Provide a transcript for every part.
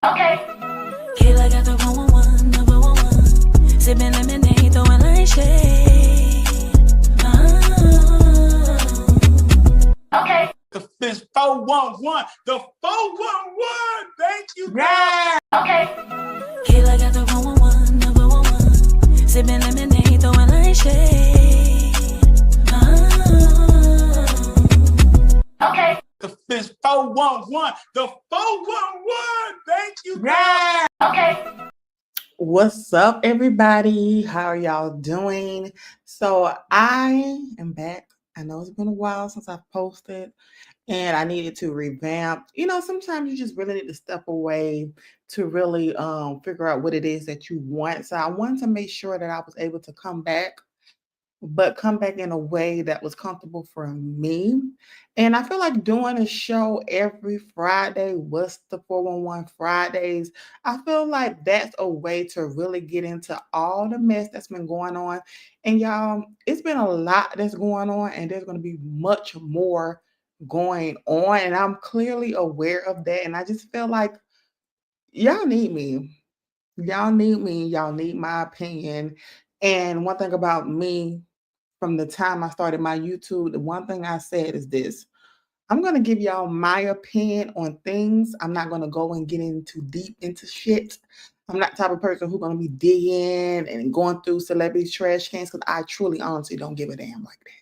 Okay. Kayla got the 111, number 111. Sipping lemonade, throwing like shade. Okay. The fish 411. The 411. Thank you, God. Yeah. Okay. Kayla got the 111, number 111. Sipping lemonade, throwing like shade. Okay. The fish 411. The 411. Thank you, God. Yeah. Okay. What's up, everybody? How are y'all doing? So I am back. I know it's been a while since I've posted and I needed to revamp. You know, sometimes you just really need to step away to really figure out what it is that you want. So I wanted to make sure that I was able to come back, but come back in a way that was comfortable for me. And I feel like doing a show every Friday, what's the 411 Fridays? I feel like that's a way to really get into all the mess that's been going on. And y'all, it's been a lot that's going on, and there's going to be much more going on. And I'm clearly aware of that. And I just feel like y'all need me. Y'all need me. Y'all need my opinion. And one thing about me, from the time I started my YouTube, the one thing I said is this: I'm going to give y'all my opinion on things. I'm not going to go and get into deep into shit. I'm not the type of person who's going to be digging and going through celebrity trash cans, because I truly, honestly don't give a damn like that.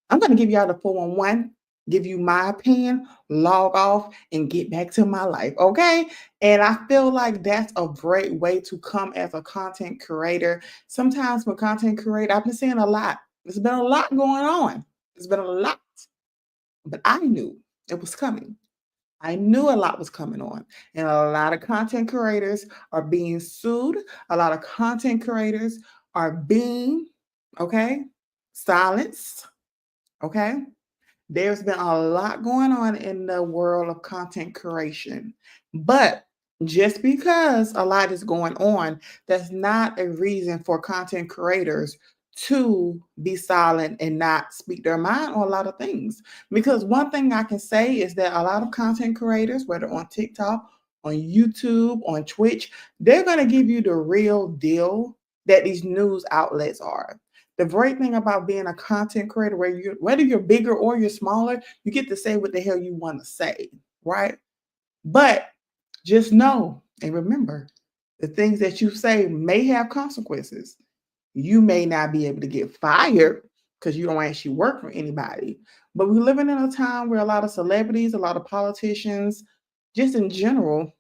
I'm going to give y'all the 411, give you my opinion, log off, and get back to my life, okay? And I feel like that's a great way to come as a content creator. Sometimes with content creator, I've been seeing a lot. There's been a lot going on. There's been a lot. But I knew it was coming. I knew a lot was coming on. And a lot of content creators are being sued. A lot of content creators are being, silenced. Okay? There's been a lot going on in the world of content creation. But just because a lot is going on, that's not a reason for content creators to be silent and not speak their mind on a lot of things. Because one thing I can say is that a lot of content creators, whether on TikTok, on YouTube, on Twitch, they're going to give you the real deal that these news outlets are. The great thing about being a content creator, whether you're bigger or you're smaller, you get to say what the hell you want to say, right? But just know and remember, the things that you say may have consequences. You may not be able to get fired because you don't actually work for anybody. But we're living in a time where a lot of celebrities, a lot of politicians, just in general,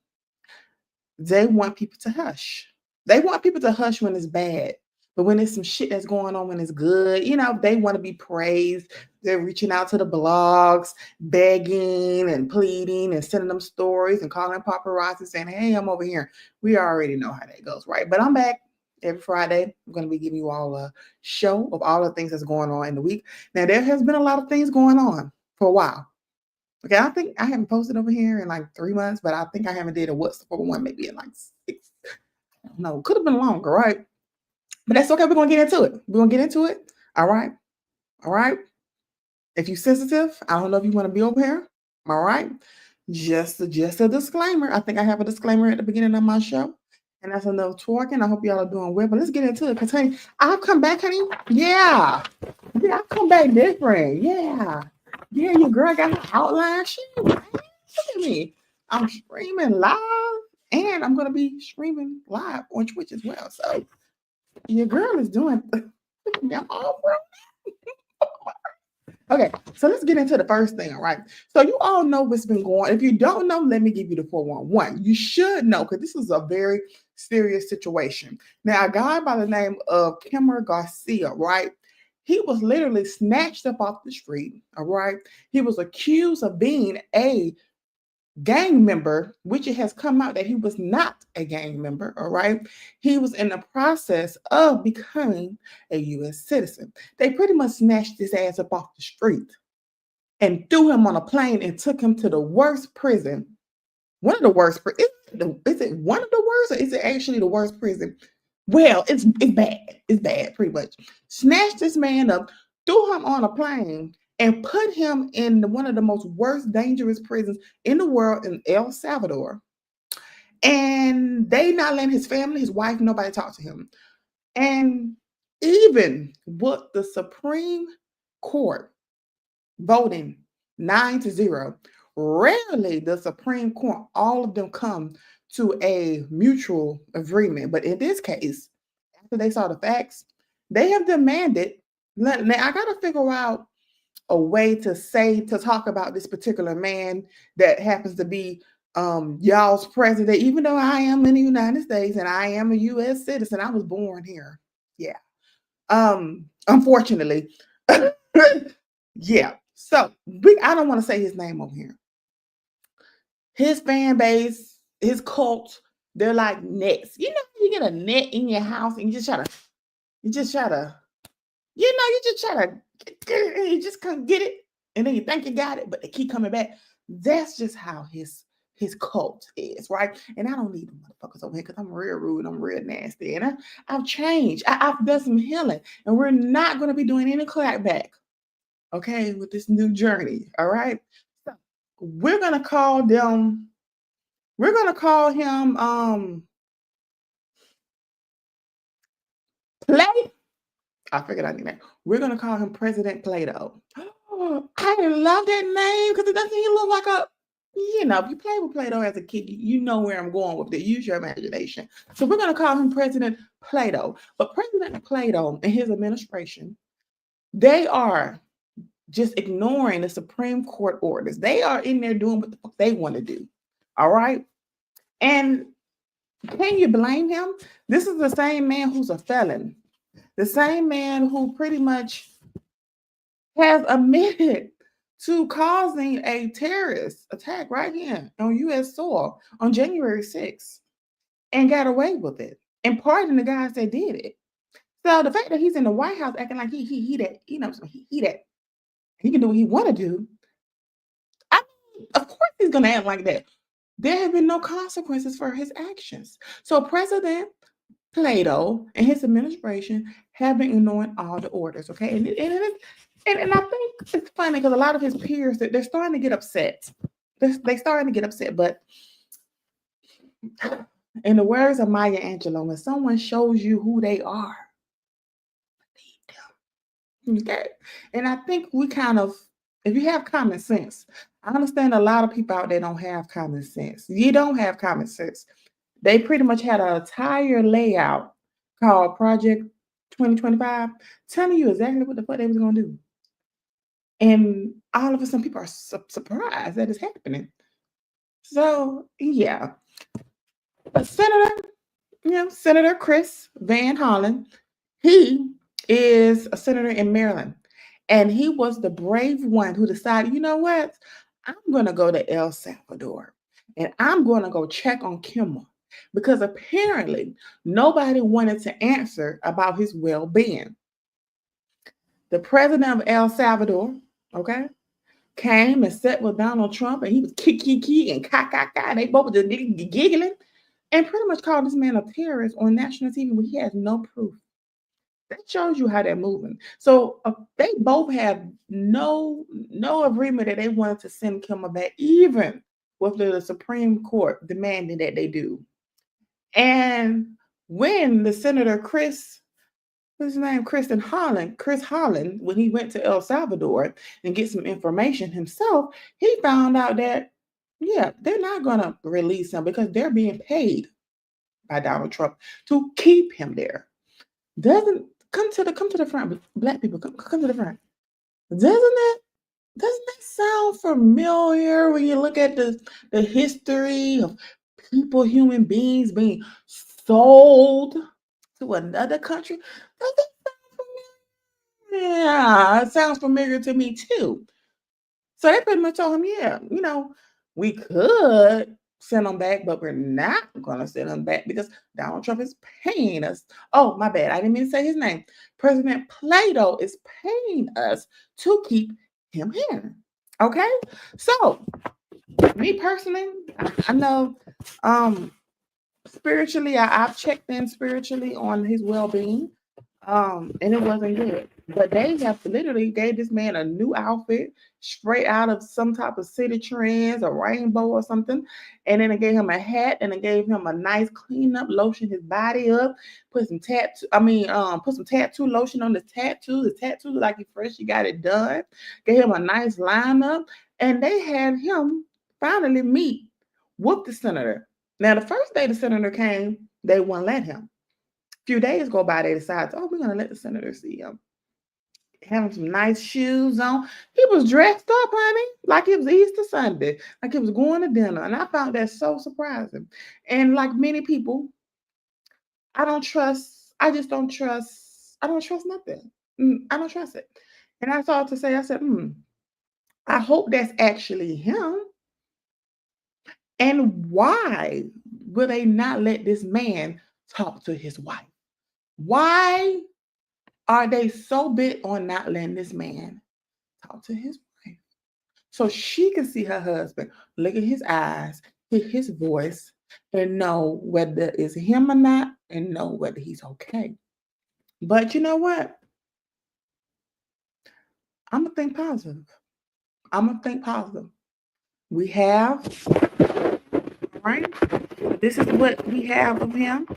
they want people to hush. They want people to hush when it's bad. But when there's some shit that's going on, when it's good, they want to be praised. They're reaching out to the blogs, begging and pleading and sending them stories and calling paparazzi saying, hey, I'm over here. We already know how that goes, right? But I'm back every Friday. I'm going to be giving you all a show of all the things that's going on in the week. Now, there has been a lot of things going on for a while. Okay, I think I haven't posted over here in like 3 months, but I think I haven't did a What's the 411 maybe in like 6. I don't know. Could have been longer, right? But that's okay. We're going to get into it. We're going to get into it. All right. All right. If you're sensitive, I don't know if you want to be over here. All right. Just a disclaimer. I think I have a disclaimer at the beginning of my show. And that's enough twerking. I hope y'all are doing well. But let's get into it. Because, honey, I've come back, honey. Yeah. Yeah, I've come back different. Yeah. Yeah, your girl got her outline. Look at me. I'm streaming live. And I'm going to be streaming live on Twitch as well. So your girl is doing all right. Okay, so let's get into the first thing, all right? So you all know what's been going on. If you don't know, let me give you the 411. You should know, because this is a very serious situation. Now, a guy by the name of Kimmer Garcia, right? He was literally snatched up off the street, all right? He was accused of being a gang member, which it has come out that he was not a gang member, all right? He was in the process of becoming a U.S. citizen. They pretty much snatched his ass up off the street and threw him on a plane and took him to the worst prison. One of the worst. Is it one of the worst, or is it actually the worst prison? Well, it's bad. It's bad, pretty much. Snatched this man up, threw him on a plane, and put him in one of the most worst, dangerous prisons in the world in El Salvador. And they not letting his family, his wife, nobody talk to him. And even with the Supreme Court voting 9-0, rarely the Supreme Court, all of them come to a mutual agreement. But in this case, after they saw the facts, they have demanded. Now I gotta figure out a way to talk about this particular man that happens to be y'all's president, even though I am in the United States and I am a US citizen. I was born here. Yeah. Unfortunately. Yeah. So I don't want to say his name over here. His fan base, his cult, they're like nets. You know, you get a net in your house and you just try to, you just try to you just can't get it, and then you think you got it, but they keep coming back. That's just how his cult is, right? And I don't need them motherfuckers over here because I'm real rude, I'm real nasty, and I've changed. I've done some healing, and we're not going to be doing any clapback, okay, with this new journey. All right, so we're gonna call them. We're gonna call him Play. I figured I need that. We're gonna call him President Plato. Oh, I love that name because it doesn't he look like a, if you play with Plato as a kid, you know where I'm going with it. Use your imagination. So we're gonna call him President Plato. But President Plato and his administration, they are just ignoring the Supreme Court orders. They are in there doing what the fuck they want to do. All right. And can you blame him? This is the same man who's a felon. The same man who pretty much has admitted to causing a terrorist attack right here on U.S. soil on January 6th and got away with it and pardoned the guys that did it. So the fact that he's in the White House acting like he that, he can do what he want to do, I mean, of course he's going to act like that. There have been no consequences for his actions. So President Plato and his administration have been ignoring all the orders, okay? And I think it's funny because a lot of his peers, they're starting to get upset. They're starting to get upset, but in the words of Maya Angelou, when someone shows you who they are, believe them, okay? And I think we kind of, if you have common sense, I understand a lot of people out there don't have common sense. You don't have common sense. They pretty much had an entire layout called Project 2025, telling you exactly what the fuck they was going to do. And all of a sudden, people are surprised that it's happening. So, yeah. But Senator Chris Van Hollen, he is a senator in Maryland. And he was the brave one who decided, you know what? I'm going to go to El Salvador. And I'm going to go check on Kimmel. Because apparently nobody wanted to answer about his well-being. The president of El Salvador, okay, came and sat with Donald Trump, and he was kiki and ka, and they both were just giggling, and pretty much called this man a terrorist on national TV when he has no proof. That shows you how they're moving. So they both have no agreement that they wanted to send Kimmel back, even with the Supreme Court demanding that they do. And when the Senator Chris Holland, when he went to El Salvador and get some information himself, he found out that, they're not going to release him because they're being paid by Donald Trump to keep him there. Doesn't come to the front, Black people, come to the front. Doesn't that sound familiar when you look at the history of people, human beings being sold to another country? Does that sound familiar? Yeah, it sounds familiar to me too. So they pretty much told him, we could send them back, but we're not going to send them back because Donald Trump is paying us. Oh, my bad. I didn't mean to say his name. President Plato is paying us to keep him here. Okay? So, me personally, I know spiritually, I've checked in spiritually on his well-being, and it wasn't good. But they have literally gave this man a new outfit straight out of some type of city trends, a rainbow or something. And then they gave him a hat and they gave him a nice clean up, lotion his body up, put some put some tattoo lotion on the tattoo. The tattoo look like he fresh, he got it done. Gave him a nice lineup. And they had him finally meet with the senator. Now, the first day the senator came, they wouldn't let him. A few days go by, they decided, oh, we're going to let the senator see him. Having some nice shoes on. He was dressed up, honey, like it was Easter Sunday, like he was going to dinner. And I found that so surprising. And like many people, I just don't trust nothing. I don't trust it. And I thought to say, I said, I hope that's actually him. And why will they not let this man talk to his wife? Why are they so bent on not letting this man talk to his wife so she can see her husband, look at his eyes, hear his voice, and know whether it's him or not, and know whether he's okay? But you know what? I'm going to think positive. I'm going to think positive. We have, right? This is what we have of him.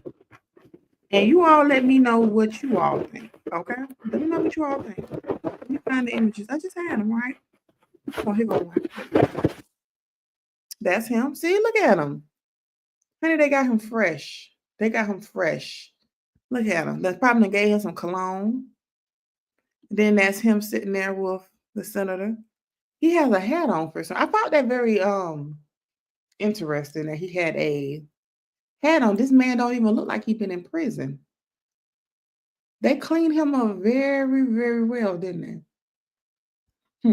And you all let me know what you all think, okay? Let me know what you all think. Let me find the images. I just had them, right? Oh, here go one. That's him. See, look at him. Honey, they got him fresh. They got him fresh. Look at him. That's probably gave him some cologne. Then that's him sitting there with the senator. He has a hat on for some. I found that very interesting that he had a hat on. This man don't even look like he's been in prison. They cleaned him up very, very well, didn't they?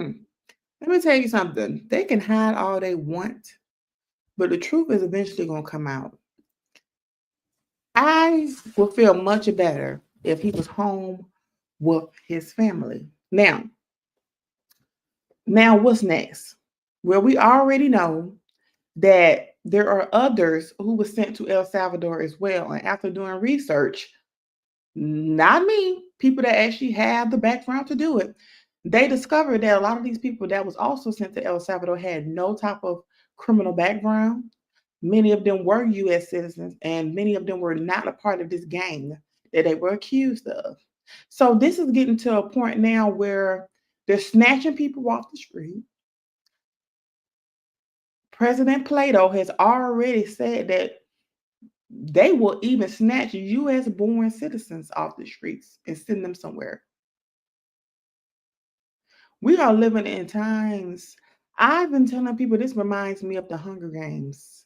Let me tell you something. They can hide all they want, but the truth is eventually going to come out. I would feel much better if he was home with his family. Now what's next? Well, we already know that there are others who were sent to El Salvador as well. And after doing research, not me, people that actually have the background to do it, they discovered that a lot of these people that was also sent to El Salvador had no type of criminal background. Many of them were U.S. citizens, and many of them were not a part of this gang that they were accused of. So this is getting to a point now where they're snatching people off the street. President Plato has already said that they will even snatch U.S. born citizens off the streets and send them somewhere. We are living in times. I've been telling people this reminds me of the Hunger Games.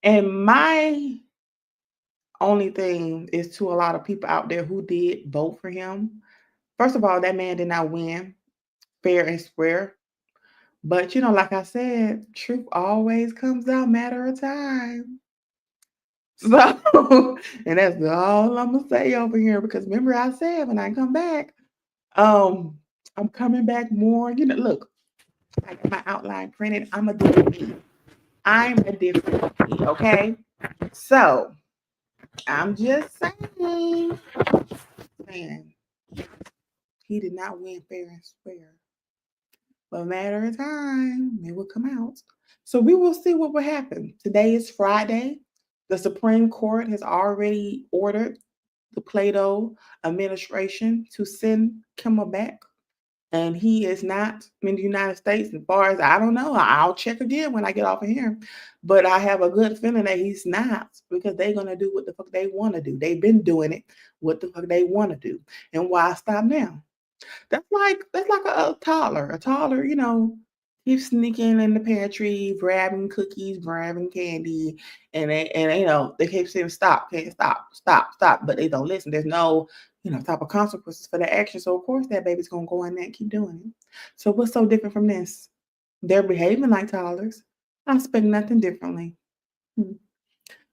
And my only thing is to a lot of people out there who did vote for him. First of all, that man did not win fair and square. But, like I said, truth always comes out matter of time. So, and that's all I'm going to say over here, because remember I said when I come back, I'm coming back more. Look, I got my outline printed. I'm a different me. I'm a different me, okay? So, I'm just saying, man, he did not win fair and square. But a matter of time, it will come out. So we will see what will happen. Today is Friday. The Supreme Court has already ordered the Plato administration to send Kimmel back. And he is not in the United States. As far as I don't know, I'll check again when I get off of here. But I have a good feeling that he's not, because they're going to do what the fuck they want to do. They've been doing it, what the fuck they want to do. And why stop now? That's like a toddler. A toddler, keeps sneaking in the pantry, grabbing cookies, grabbing candy, and they keep saying stop, can't stop, but they don't listen. There's no type of consequences for their action. So of course that baby's gonna go in there and keep doing it. So what's so different from this? They're behaving like toddlers. I expect nothing differently.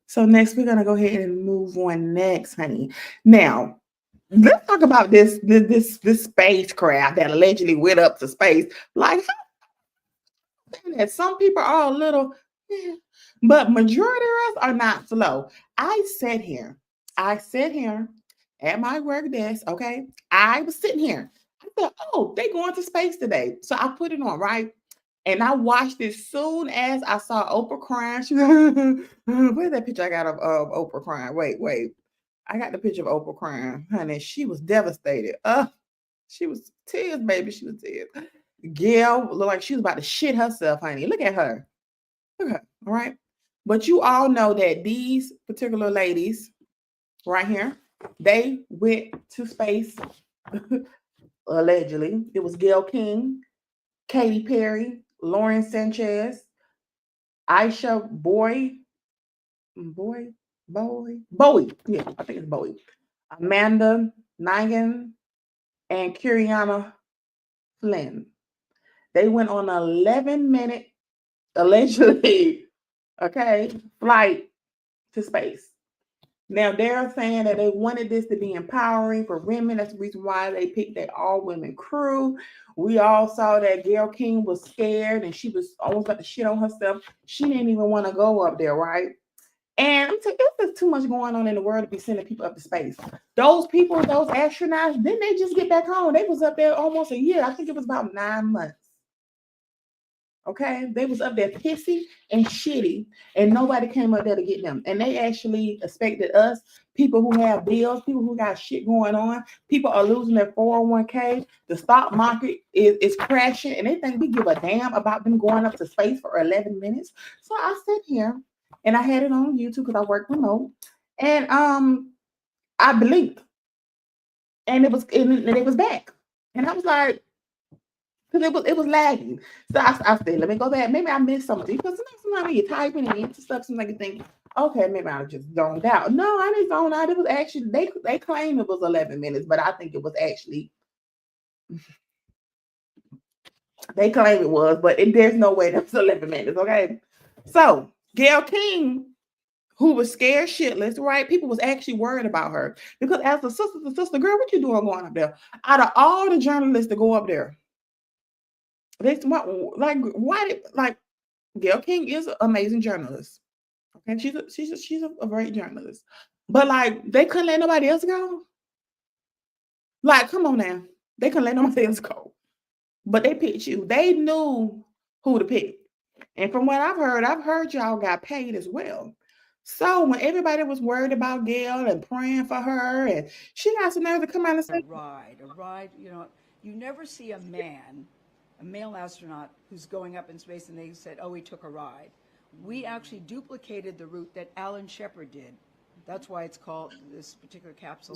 So next we're gonna go ahead and move on next, honey. Now, let's talk about this spacecraft that allegedly went up to space. Like, that some people are a little, but majority of us are not slow. I sat here at my work desk, okay? I was sitting here. I thought, oh, they going to space today. So I put it on, right? And I watched it soon as I saw Oprah crying. She where's that picture I got of Oprah crying? Wait. I got the picture of Oprah crying. Honey, she was devastated. She was tears, baby. She was tears. Gayle looked like she was about to shit herself, honey. Look at her. Look at her, all right? But you all know that these particular ladies right here, they went to space, allegedly. It was Gayle King, Katy Perry, Lauren Sanchez, Aisha Bowie. Yeah, I think it's Bowie. Amanda Nigan and Kiriana Flynn. They went on an 11-minute, allegedly, okay, flight to space. Now they're saying that they wanted this to be empowering for women. That's the reason why they picked that all-women crew. We all saw that Gayle King was scared and she was almost about to shit on herself. She didn't even want to go up there, right? And I'm saying, there's too much going on in the world to be sending people up to space. Those people, those astronauts, didn't they just get back home? They was up there almost a year. I think it was about 9 months. Okay, they was up there pissy and shitty, and nobody came up there to get them. And they actually expected us, people who have bills, people who got shit going on, people are losing their 401k. The stock market is crashing, and they think we give a damn about them going up to space for 11 minutes. So I sit here, and I had it on YouTube because I work remote, and I blinked, and it was back, and I was like. Because it was lagging. So I said, let me go back. Maybe I missed something. Because sometimes you're typing and into stuff, sometimes you think, okay, maybe I just zoned out. No, I didn't zone out. It was actually, they claimed it was 11 minutes, but I think it was actually, they claim it was, but there's no way that was 11 minutes, okay? So, Gayle King, who was scared shitless, right? People was actually worried about her. Because as a sister, girl, what you doing going up there? Out of all the journalists that go up there, Gayle King is an amazing journalist. Okay, she's a great journalist. But like they couldn't let nobody else go. Like, come on now. They couldn't let nobody else go. But they picked you. They knew who to pick. And from what I've heard y'all got paid as well. So when everybody was worried about Gayle and praying for her, and she got some nerve to come out and say, a ride, you never see a male astronaut who's going up in space and they said, oh, he took a ride. We actually duplicated the route that Alan Shepard did. That's why it's called this particular capsule.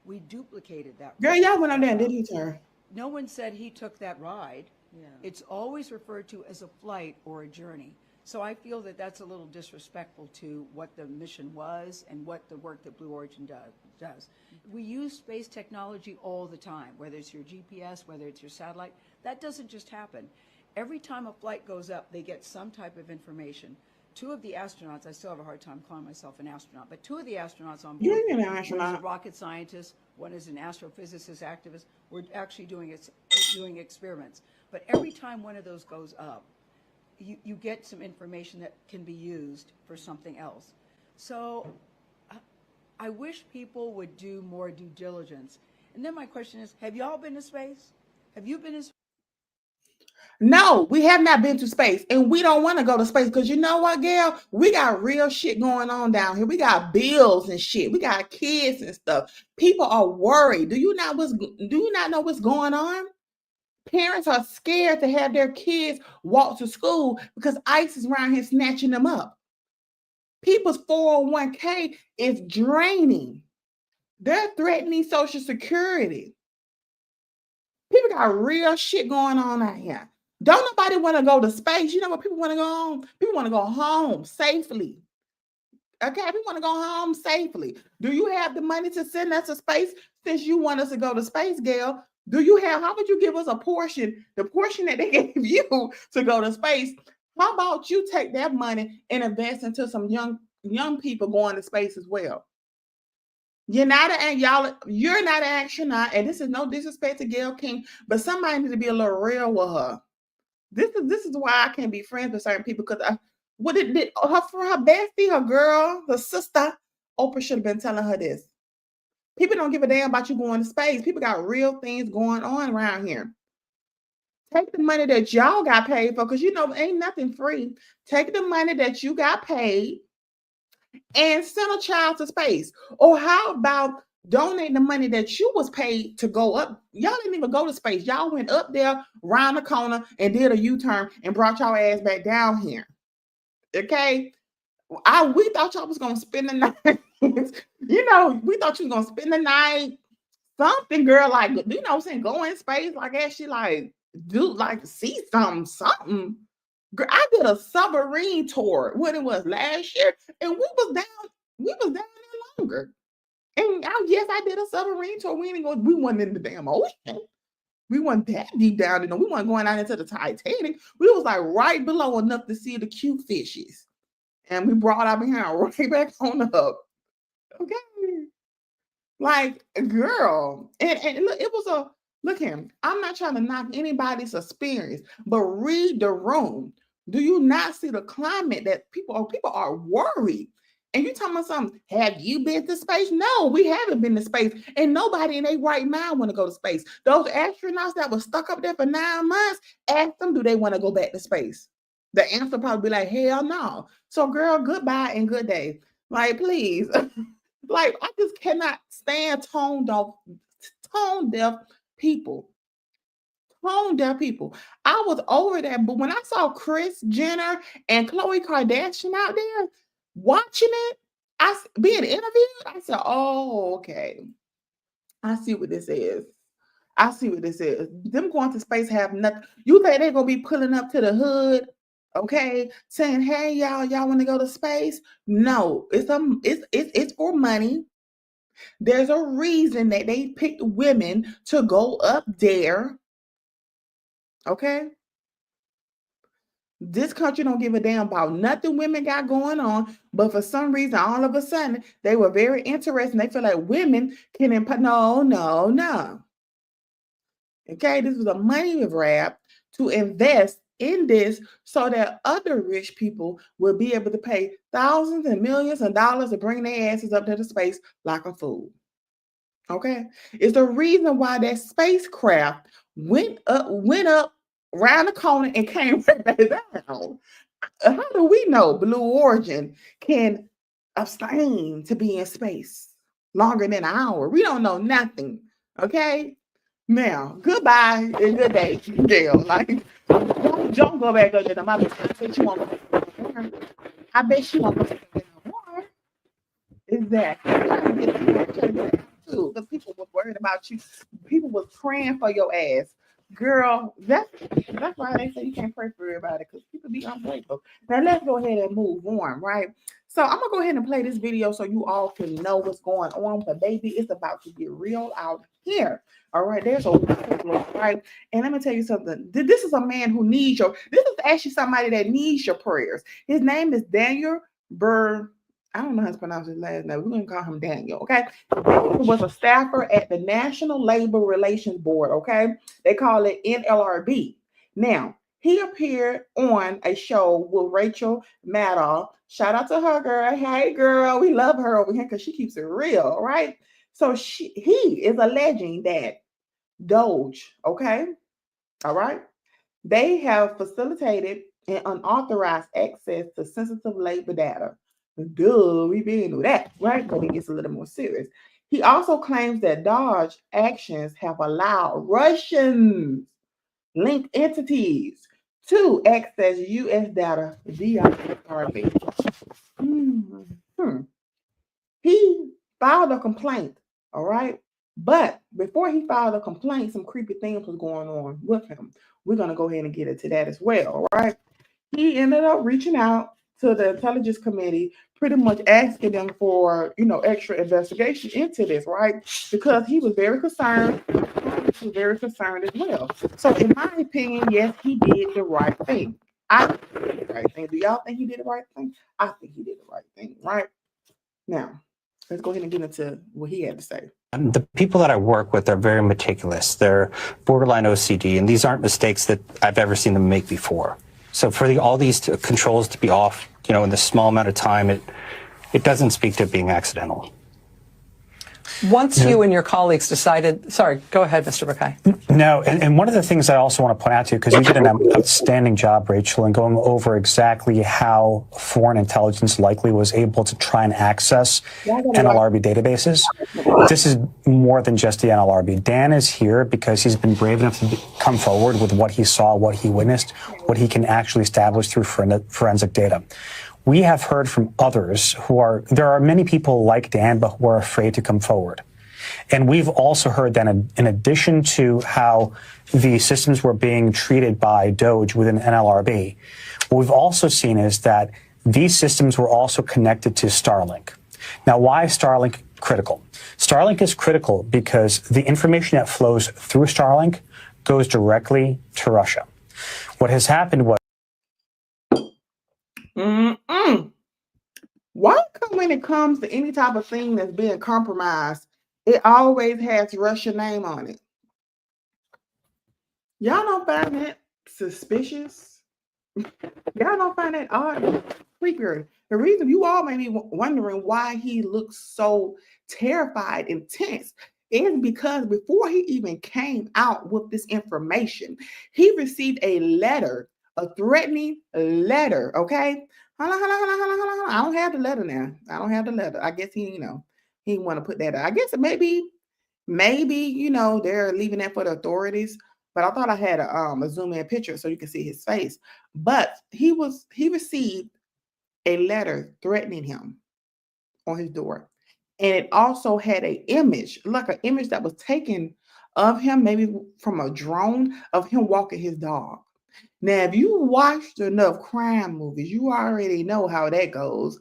We duplicated that route. Girl, y'all went on there and did he turn? No one said he took that ride. Yeah. It's always referred to as a flight or a journey. So I feel that that's a little disrespectful to what the mission was and what the work that Blue Origin does. We use space technology all the time, whether it's your GPS, whether it's your satellite. That doesn't just happen. Every time a flight goes up, they get some type of information. 2 of the astronauts, I still have a hard time calling myself an astronaut, but 2 of the astronauts on board, You're an one astronaut. is a rocket scientist, one is an astrophysicist activist. We're actually doing experiments. But every time one of those goes up, you get some information that can be used for something else. So I wish people would do more due diligence. And then my question is, have y'all been to space? Have you been to space? No, we have not been to space, and we don't want to go to space because you know what, Gayle? We got real shit going on down here. We got bills and shit. We got kids and stuff. People are worried. Do you not know what's going on? Parents are scared to have their kids walk to school because ICE is around here snatching them up. People's 401k is draining. They're threatening Social Security. People got real shit going on out here. Don't nobody want to go to space. You know what people want to go home? People want to go home safely. Okay, we want to go home safely. Do you have the money to send us to space since you want us to go to space, Gayle? How would you give us a portion, the portion that they gave you to go to space? How about you take that money and invest into some young people going to space as well? You're not an astronaut, and this is no disrespect to Gayle King, but somebody needs to be a little real with her. This is why I can't be friends with certain people because for her bestie, her girl, her sister, Oprah should have been telling her this. People don't give a damn about you going to space. People got real things going on around here. Take the money that y'all got paid for, because you know ain't nothing free. Take the money that you got paid and send a child to space. Or how about donating the money that you was paid to go up? Y'all didn't even go to space. Y'all went up there, round the corner, and did a U-turn and brought y'all ass back down here. Okay? We thought y'all was gonna spend the night. You know, we thought you was gonna spend the night. Something, girl, like, you know what I'm saying, go in space, like actually like do like see something. Girl, I did a submarine tour when it was last year, and we was down there longer. And yes, I did a submarine tour. We wasn't in the damn ocean. We weren't that deep down, you know. We weren't going out into the Titanic. We was like right below enough to see the cute fishes. And we brought our behind right back on up. Okay. Like, girl. And look, it was look here. I'm not trying to knock anybody's experience, but read the room. Do you not see the climate that people are worried? And you talking about something, have you been to space? No, we haven't been to space. And nobody in their right mind want to go to space. Those astronauts that were stuck up there for 9 months, ask them, do they want to go back to space? The answer probably be like, hell no. So girl, goodbye and good day. Like, please. Like, I just cannot stand tone deaf people. Tone deaf people. I was over that, but when I saw Kris Jenner and Khloe Kardashian out there watching it, being interviewed, I said, oh, okay. I see what this is. Them going to space have nothing. You think they're gonna be pulling up to the hood, okay, saying, hey, y'all want to go to space? No, it's for money. There's a reason that they picked women to go up there. Okay. This country don't give a damn about nothing women got going on, but for some reason, all of a sudden, they were very interested. They feel like women can no. Okay, this was a money grab to invest in this so that other rich people will be able to pay thousands and millions of dollars to bring their asses up to the space like a fool. Okay, it's the reason why that spacecraft went up around the corner and came right back down. How do we know Blue Origin can abstain to be in space longer than an hour? We don't know nothing. Okay. Now, goodbye and good day, Gayle. Like, don't go back up there. I bet you won't go back there. I bet she won't go back there no more. Exactly. Because people were worried about you. People was praying for your ass. Girl, that's why they say you can't pray for everybody, because people be ungrateful. Now let's go ahead and move on, right? So I'm gonna go ahead and play this video so you all can know what's going on. But baby, it's about to get real out here. All right, there's a whistleblower, right? And let me tell you something. This is a man who needs this is actually somebody that needs your prayers. His name is Daniel Burr. I don't know how to pronounce his last name. We're going to call him Daniel, okay? Daniel was a staffer at the National Labor Relations Board, okay? They call it NLRB. Now, he appeared on a show with Rachel Maddow. Shout out to her, girl. Hey, girl. We love her over here because she keeps it real, right? So he is alleging that Doge, okay? All right? They have facilitated and unauthorized access to sensitive labor data. Duh, we been into that, right? But it gets a little more serious. He also claims that Doge actions have allowed Russian linked entities to access U.S. data via RB. He filed a complaint, all right? But before he filed a complaint, some creepy things was going on with him. We're going to go ahead and get into that as well, all right? He ended up reaching out to the Intelligence Committee, pretty much asking them for, extra investigation into this, right? Because he was very concerned. He was very concerned as well. So in my opinion, yes, he did the right thing. I think he did the right thing. Do y'all think he did the right thing? I think he did the right thing, right? Now, let's go ahead and get into what he had to say. The people that I work with are very meticulous. They're borderline OCD, and these aren't mistakes that I've ever seen them make before. So for all these controls to be off, in this small amount of time, it doesn't speak to it being accidental. Once you and your colleagues decided, sorry, go ahead, Mr. Buckeye. No, and one of the things I also want to point out to you, because you did an outstanding job, Rachel, in going over exactly how foreign intelligence likely was able to try and access NLRB databases. This is more than just the NLRB. Dan is here because he's been brave enough to come forward with what he saw, what he witnessed, what he can actually establish through forensic data. We have heard from others there are many people like Dan, but who are afraid to come forward. And we've also heard that in addition to how the systems were being treated by DOJ within NLRB, what we've also seen is that these systems were also connected to Starlink. Now, why is Starlink critical? Starlink is critical because the information that flows through Starlink goes directly to Russia. What has happened was Why when it comes to any type of thing that's being compromised, it always has Russian name on it? Y'all don't find that suspicious? Y'all don't find that odd? Freaker. The reason you all may be wondering why he looks so terrified and tense is because before he even came out with this information, he received a letter, a threatening letter, okay? Hold on. I don't have the letter now. I don't have the letter. I guess he want to put that out. I guess maybe, they're leaving that for the authorities. But I thought I had a zoom in picture so you can see his face. But he received a letter threatening him on his door. And it also had an image, like an image that was taken of him, maybe from a drone, of him walking his dog. Now, if you watched enough crime movies, you already know how that goes.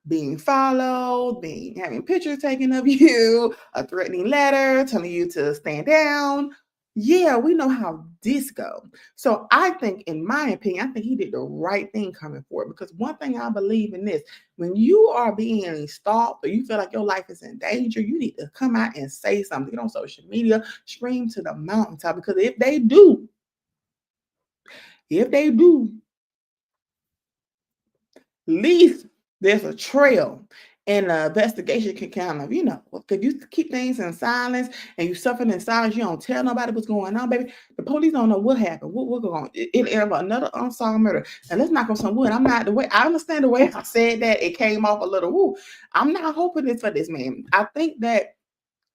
Being followed, having pictures taken of you, a threatening letter telling you to stand down. Yeah, we know how this goes. So I think, in my opinion, I think he did the right thing coming forward, because one thing I believe in this, when you are being stalked or you feel like your life is in danger, you need to come out and say something. Get on social media, scream to the mountaintop, because if they do, at least there's a trail, and the investigation can kind of, if you keep things in silence and you suffer in silence, you don't tell nobody what's going on, baby. The police don't know what happened. What going on? It another unsolved murder. And let's knock on some wood. I understand the way I said that. It came off a little, woo. I'm not hoping this for this man. I think that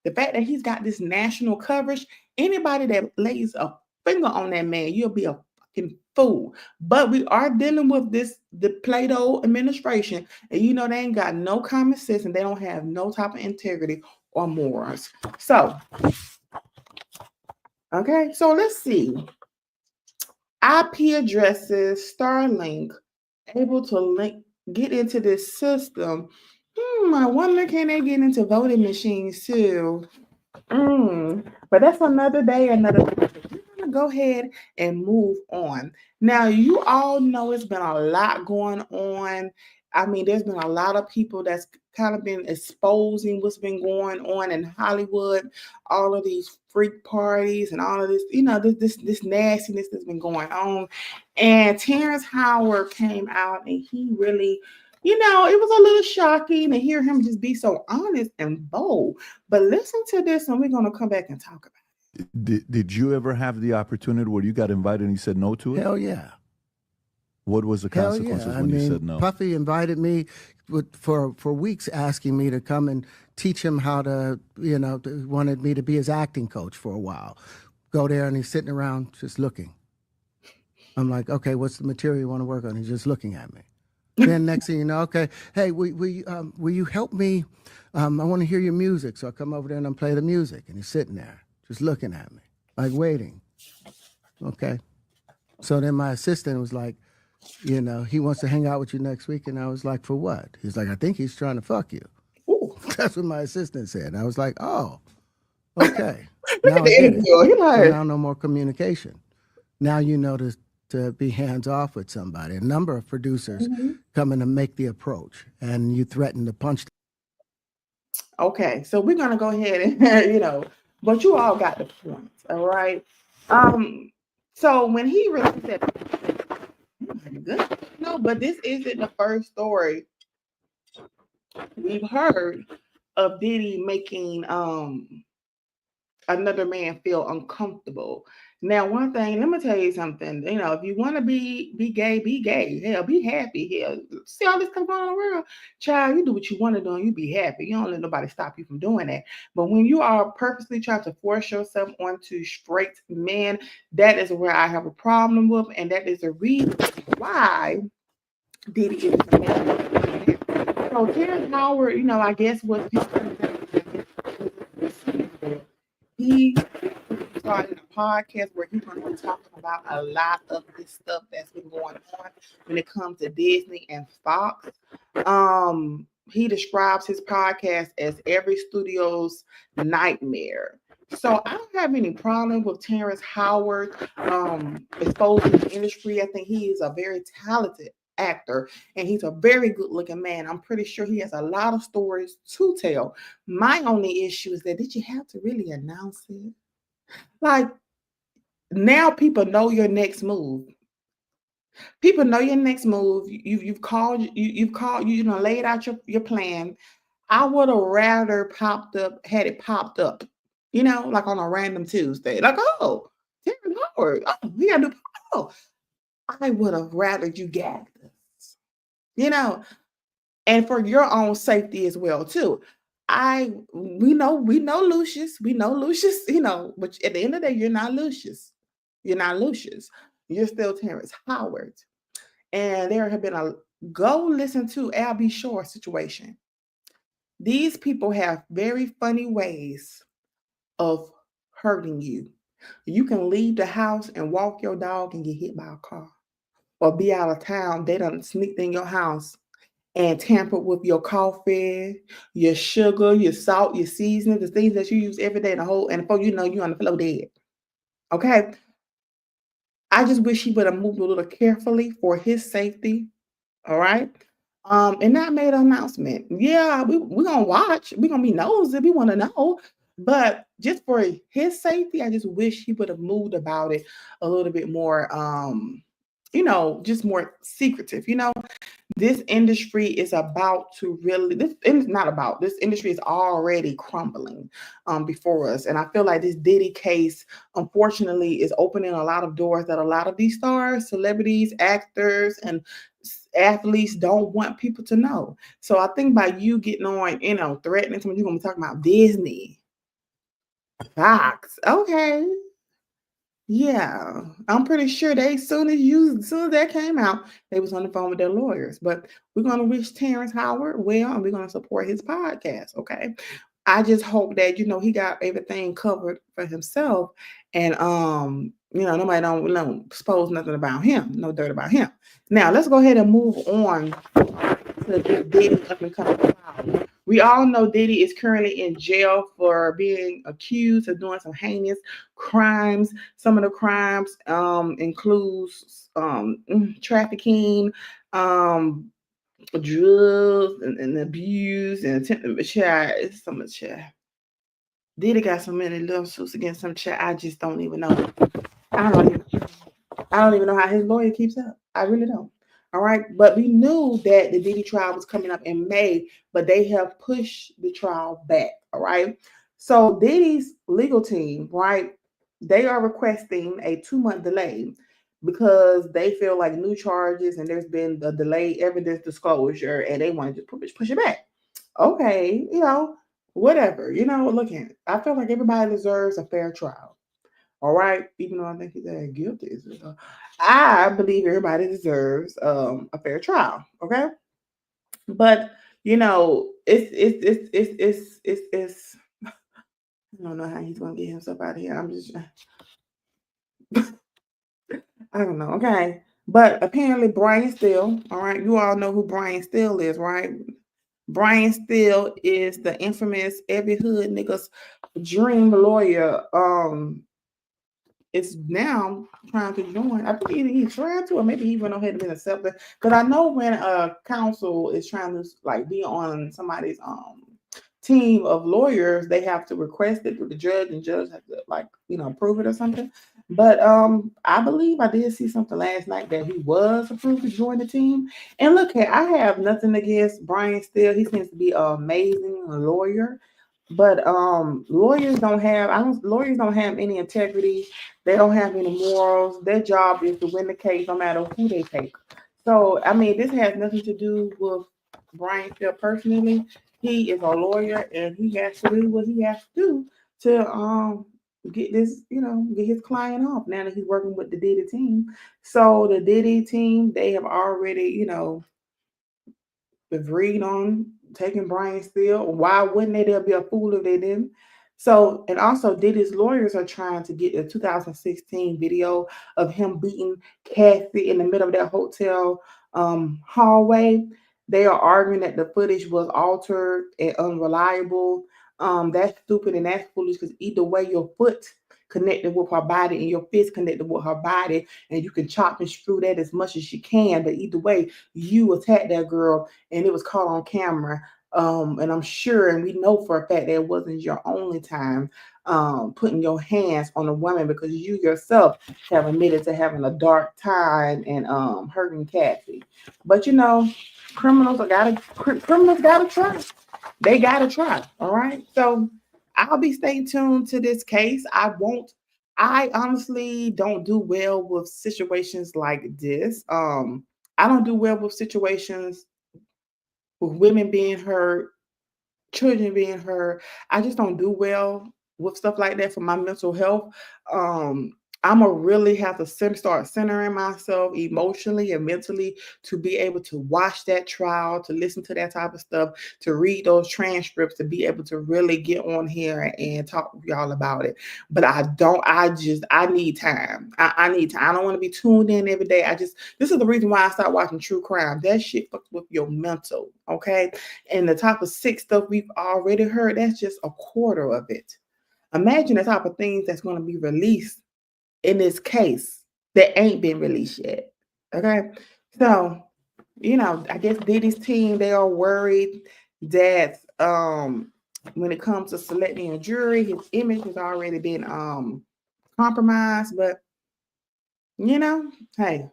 the fact that he's got this national coverage, anybody that lays a finger on that man, you'll be a fucking fool. But we are dealing with the Plato administration, and they ain't got no common sense, and they don't have no type of integrity or morals. So, okay, so let's see. IP addresses, Starlink, able to get into this system. I wonder, can they get into voting machines too? But that's another day, another day. We're going to go ahead and move on. Now, you all know it's been a lot going on. I mean, there's been a lot of people that's kind of been exposing what's been going on in Hollywood, all of these freak parties and all of this, this nastiness that's been going on. And Terrence Howard came out, and he really, it was a little shocking to hear him just be so honest and bold. But listen to this, and we're going to come back and talk about it. Did you ever have the opportunity where you got invited and you said no to it? Hell yeah. What was the consequences when you said no? Puffy invited me for weeks, asking me to come and teach him how to, wanted me to be his acting coach for a while. Go there, and he's sitting around just looking. I'm like, okay, what's the material you want to work on? He's just looking at me. Then next thing you know, okay, hey, will you help me? I want to hear your music. So I come over there and I play the music, and he's sitting there just looking at me, like waiting. Okay. So then my assistant was like, he wants to hang out with you next week. And I was like, for what? He's like, I think he's trying to fuck you. Ooh. That's what my assistant said. And I was like, oh, okay. Now I get it. So now no more communication. Now to be hands off with somebody. A number of producers come in and make the approach, and you threaten to punch them. Okay, so we're gonna go ahead and but you all got the point, all right. So when he really said, oh my goodness, but this isn't the first story we've heard of Diddy making another man feel uncomfortable. Now, one thing, let me tell you something. You know, if you want to be gay, be gay. Hell, be happy. Hell, see all this stuff going on in the world. Child, you do what you want to do and you be happy. You don't let nobody stop you from doing that. But when you are purposely trying to force yourself onto straight men, that is where I have a problem with, and that is the reason why Diddy is a man. So Terrence Howard, you know, I guess was he started a podcast where he's going to be talking about a lot of this stuff that's been going on when it comes to Disney and Fox. He describes his podcast as every studio's nightmare. So I don't have any problem with Terrence Howard exposing the industry. I think he is a very talented actor and he's a very good looking man. I'm pretty sure he has a lot of stories to tell. My only issue is that did you have to really announce it? Like, now people know your next move. People know your next move. You've called, you know, laid out your plan. I would have rather had it popped up, you know, like on a random Tuesday. Like, oh, Terrence Howard. Oh, we gotta do. Oh, I would have rather you gagged us, you know, and for your own safety as well too. We know Lucius, you know, but at the end of the day, you're not Lucius. You're not Lucius. You're still Terrence Howard. And there have been go listen to Albie Shore situation. These people have very funny ways of hurting you. You can leave the house and walk your dog and get hit by a car. Or be out of town, they done sneaked in your house and tampered with your coffee, your sugar, your salt, your seasoning, the things that you use every day, and before you know, you're on the floor dead. Okay? I just wish he would have moved a little carefully for his safety. All right? And not made an announcement. Yeah, we're gonna watch. We're gonna be nosy. We want to know. But just for his safety, I just wish he would have moved about it a little bit more, you know, just more secretive. You know, this industry is about to really, this industry is already crumbling before us. And I feel like this Diddy case, unfortunately, is opening a lot of doors that a lot of these stars, celebrities, actors, and athletes don't want people to know. So I think by you getting on, you know, threatening someone, you're going to be talking about Disney, Fox. Okay. Yeah, I'm pretty sure as soon as that came out, they was on the phone with their lawyers. But we're gonna wish Terrence Howard well, and we're gonna support his podcast. Okay, I just hope that you know he got everything covered for himself, and you know nobody don't expose nothing about him, no dirt about him. Now let's go ahead and move on to this Diddy up and coming trial. We all know Diddy is currently in jail for being accused of doing some heinous crimes. Some of the crimes includes trafficking, drugs and abuse and attempted child. It's so much child. Diddy got so many lawsuits against some child. I just don't even know. I don't even know how his lawyer keeps up. I really don't. All right. But we knew that the Diddy trial was coming up in May, but they have pushed the trial back. All right. So Diddy's legal team, right, they are requesting a 2-month delay because they feel like new charges and there's been the delayed evidence disclosure and they want to just push it back. Okay. You know, whatever. You know, look at it. I feel like everybody deserves a fair trial. All right, even though I think he's guilty, I believe everybody deserves a fair trial. Okay, but you know, it's I don't know how he's gonna get himself out of here. I don't know. Okay, but apparently Brian Steele. All right, you all know who Brian Steele is, right? Brian Steele is the infamous every hood nigga's dream lawyer. Is now trying to join. I think either he's trying to, or maybe he went ahead and been accepted. Because I know when a counsel is trying to like be on somebody's team of lawyers, they have to request it through the judge, and judge have to, like, approve it or something. But I believe I did see something last night that he was approved to join the team. And look here, I have nothing against Brian Steele. He seems to be an amazing lawyer. But lawyers don't have any integrity. They don't have any morals. Their job is to win the case no matter who they take. So I mean, this has nothing to do with Brian Steele personally. He is a lawyer and he has to do what he has to do to get get his client off now that he's working with the Diddy team. So the Diddy team, they have already, agreed on taking Brian Steele. Why wouldn't they? They'll be a fool if they didn't. So, and also Diddy's lawyers are trying to get a 2016 video of him beating Cassie in the middle of that hotel hallway. They are arguing that the footage was altered and unreliable. That's stupid and that's foolish because either way, your foot connected with her body and your fist connected with her body, and you can chop and screw that as much as you can. But either way, you attacked that girl and it was caught on camera. And I'm sure, and we know for a fact that it wasn't your only time putting your hands on a woman, because you yourself have admitted to having a dark time and hurting Kathy. But criminals gotta try. They gotta try. All right. So I'll be staying tuned to this case. I honestly don't do well with situations like this. I don't do well with situations with women being hurt, children being hurt. I just don't do well with stuff like that for my mental health. I'm gonna really have to start centering myself emotionally and mentally to be able to watch that trial, to listen to that type of stuff, to read those transcripts, to be able to really get on here and talk with y'all about it. But I need time. I need time. I don't want to be tuned in every day. This is the reason why I started watching true crime. That shit fucks with your mental, okay? And the type of sick stuff we've already heard, that's just a quarter of it. Imagine the type of things that's going to be released in this case that ain't been released yet. Okay. So, I guess Diddy's team, they are worried that when it comes to selecting a jury, his image has already been compromised. But hey,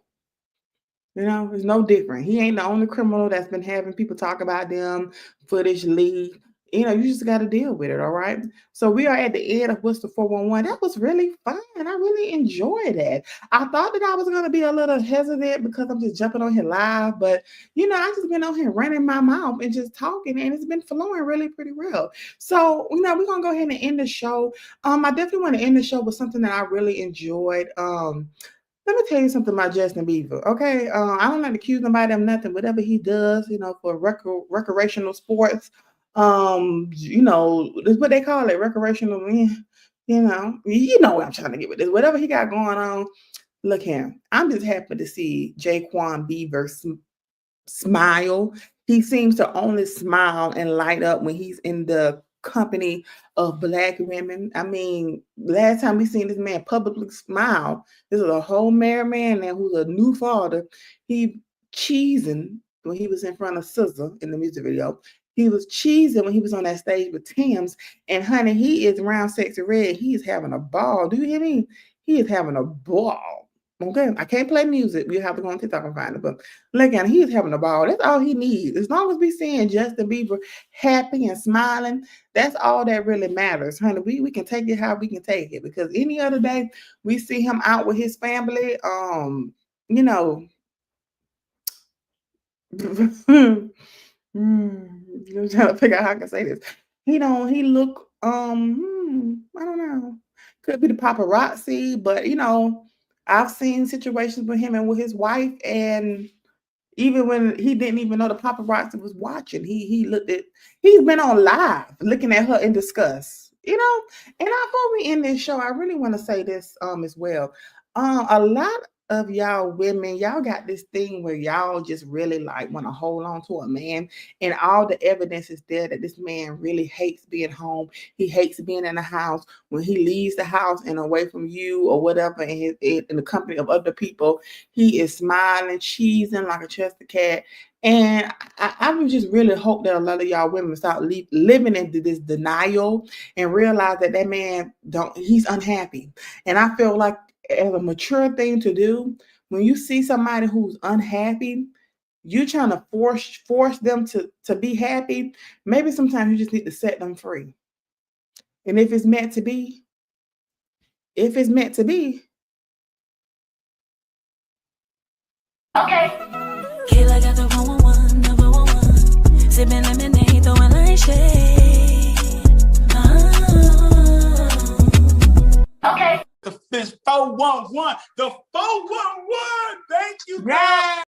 it's no different. He ain't the only criminal that's been having people talk about them, footage leak. You just got to deal with it, all right? So we are at the end of Whistle 411. That was really fun. I really enjoyed that. I thought that I was going to be a little hesitant because I'm just jumping on here live, but, I just been on here running my mouth and just talking, and it's been flowing really pretty well. So, we're going to go ahead and end the show. I definitely want to end the show with something that I really enjoyed. Let me tell you something about Justin Bieber, okay? I don't like to accuse nobody of nothing. Whatever he does, for recreational sports, it's what they call it, recreational. You know what I'm trying to get with this. Whatever he got going on, look here. I'm just happy to see Jaquan Bieber smile. He seems to only smile and light up when he's in the company of Black women. I mean, last time we seen this man publicly smile, this is a whole married man now who's a new father. He cheesing when he was in front of SZA in the music video. He was cheesing when he was on that stage with Tim's. And honey, he is round sexy red. He is having a ball. Do you hear me? He is having a ball. Okay, I can't play music. You have to go on TikTok and find it. But look at him, he's having a ball. That's all he needs. As long as we seeing Justin Bieber happy and smiling, that's all that really matters, honey. We can take it how we can take it, because any other day we see him out with his family. I'm trying to figure out how I can say this. He look I don't know. Could be the paparazzi, but I've seen situations with him and with his wife, and even when he didn't even know the paparazzi was watching, he's been on live looking at her in disgust, And before we end this show, I really want to say this as well. A lot of y'all women, y'all got this thing where y'all just really want to hold on to a man, and all the evidence is there that this man really hates being home. He hates being in the house. When he leaves the house and away from you or whatever, in the company of other people, he is smiling, cheesing like a chester cat. And I would just really hope that a lot of y'all women start living into this denial and realize that that man he's unhappy. And I feel like as a mature thing to do, when you see somebody who's unhappy, you trying to force them to be happy. Maybe sometimes you just need to set them free. And if it's meant to be, Okay. Kayla got the 111, number one. Sipping lemonade, throwing like shade. Okay. The 411. The 411. Thank you, guys.